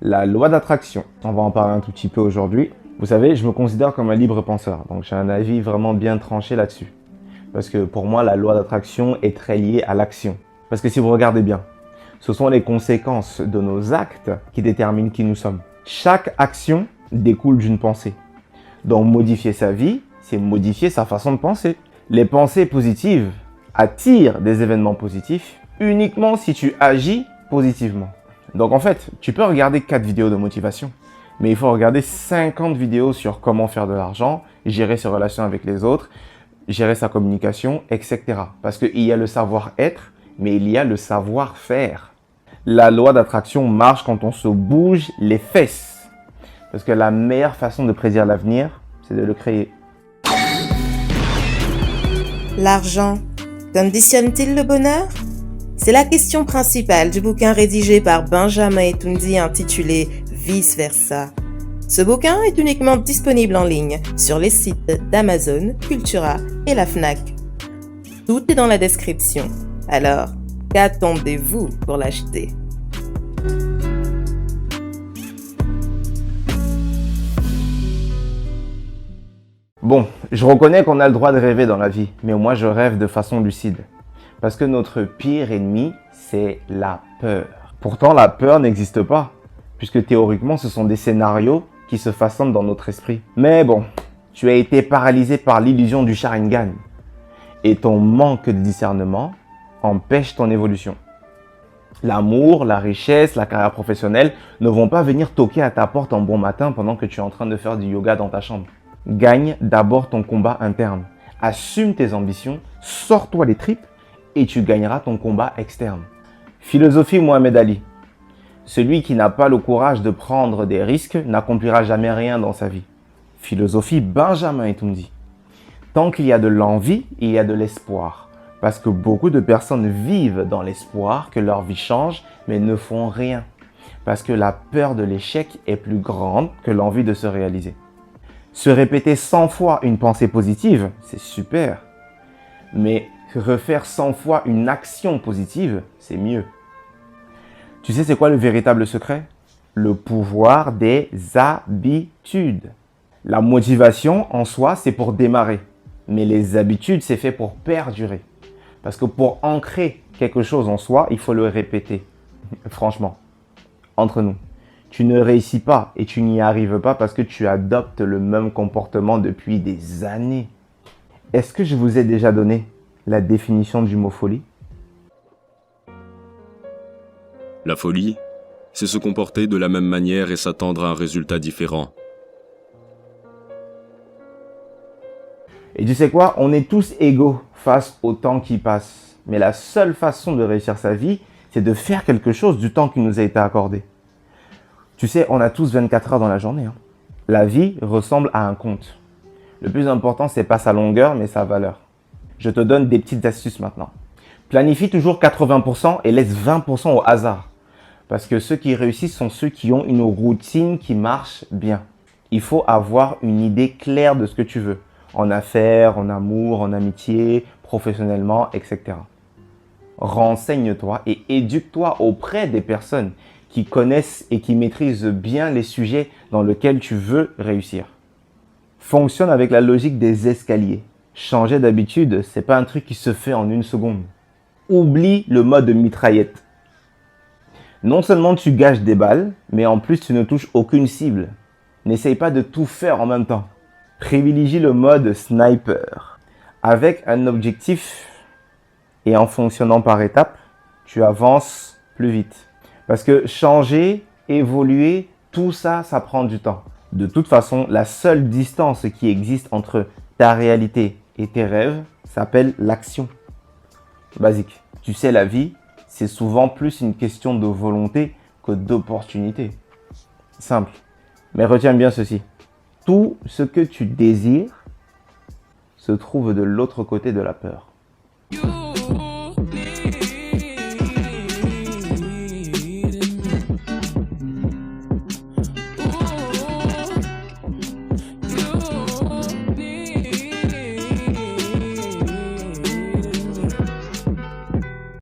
La loi d'attraction, on va en parler un tout petit peu aujourd'hui. Vous savez, je me considère comme un libre penseur, donc j'ai un avis vraiment bien tranché là-dessus. Parce que pour moi, la loi d'attraction est très liée à l'action. Parce que si vous regardez bien, ce sont les conséquences de nos actes qui déterminent qui nous sommes. Chaque action découle d'une pensée. Donc modifier sa vie, c'est modifier sa façon de penser. Les pensées positives attirent des événements positifs uniquement si tu agis positivement. Donc en fait, tu peux regarder 4 vidéos de motivation, mais il faut regarder 50 vidéos sur comment faire de l'argent, gérer ses relations avec les autres, gérer sa communication, etc. Parce qu'il y a le savoir-être, mais il y a le savoir-faire. La loi d'attraction marche quand on se bouge les fesses. Parce que la meilleure façon de prédire l'avenir, c'est de le créer. L'argent conditionne-t-il le bonheur? C'est la question principale du bouquin rédigé par Benjamin Etoundi intitulé Vice Versa. Ce bouquin est uniquement disponible en ligne sur les sites d'Amazon, Cultura et la Fnac. Tout est dans la description. Alors, qu'attendez-vous pour l'acheter? Bon, je reconnais qu'on a le droit de rêver dans la vie, mais moi je rêve de façon lucide. Parce que notre pire ennemi, c'est la peur. Pourtant, la peur n'existe pas, puisque théoriquement, ce sont des scénarios qui se façonnent dans notre esprit. Mais bon, tu as été paralysé par l'illusion du Sharingan, et ton manque de discernement empêche ton évolution. L'amour, la richesse, la carrière professionnelle ne vont pas venir toquer à ta porte un bon matin pendant que tu es en train de faire du yoga dans ta chambre. Gagne d'abord ton combat interne. Assume tes ambitions, sors-toi les tripes et tu gagneras ton combat externe. Philosophie Mohamed Ali. Celui qui n'a pas le courage de prendre des risques n'accomplira jamais rien dans sa vie. Philosophie Benjamin Etoundi. Tant qu'il y a de l'envie, il y a de l'espoir. Parce que beaucoup de personnes vivent dans l'espoir que leur vie change, mais ne font rien. Parce que la peur de l'échec est plus grande que l'envie de se réaliser. Se répéter 100 fois une pensée positive, c'est super. Mais refaire 100 fois une action positive, c'est mieux. Tu sais c'est quoi le véritable secret? Le pouvoir des habitudes. La motivation en soi, c'est pour démarrer. Mais les habitudes, c'est fait pour perdurer. Parce que pour ancrer quelque chose en soi, il faut le répéter. Franchement, entre nous. Tu ne réussis pas et tu n'y arrives pas parce que tu adoptes le même comportement depuis des années. Est-ce que je vous ai déjà donné la définition du mot folie? La folie, c'est se comporter de la même manière et s'attendre à un résultat différent. Et tu sais quoi? On est tous égaux face au temps qui passe. Mais la seule façon de réussir sa vie, c'est de faire quelque chose du temps qui nous a été accordé. Tu sais, on a tous 24 heures dans la journée. La vie ressemble à un compte. Le plus important, c'est pas sa longueur, mais sa valeur. Je te donne des petites astuces maintenant. Planifie toujours 80% et laisse 20% au hasard. Parce que ceux qui réussissent sont ceux qui ont une routine qui marche bien. Il faut avoir une idée claire de ce que tu veux. En affaires, en amour, en amitié, professionnellement, etc. Renseigne-toi et éduque-toi auprès des personnes qui connaissent et qui maîtrisent bien les sujets dans lesquels tu veux réussir. Fonctionne avec la logique des escaliers. Changer d'habitude, c'est pas un truc qui se fait en une seconde. Oublie le mode mitraillette. Non seulement tu gâches des balles, mais en plus tu ne touches aucune cible. N'essaye pas de tout faire en même temps. Privilégie le mode sniper. Avec un objectif et en fonctionnant par étapes, tu avances plus vite. Parce que changer, évoluer, tout ça, ça prend du temps. De toute façon, la seule distance qui existe entre ta réalité et tes rêves s'appelle l'action. Basique. Tu sais, la vie, c'est souvent plus une question de volonté que d'opportunité. Simple. Mais retiens bien ceci. Tout ce que tu désires se trouve de l'autre côté de la peur.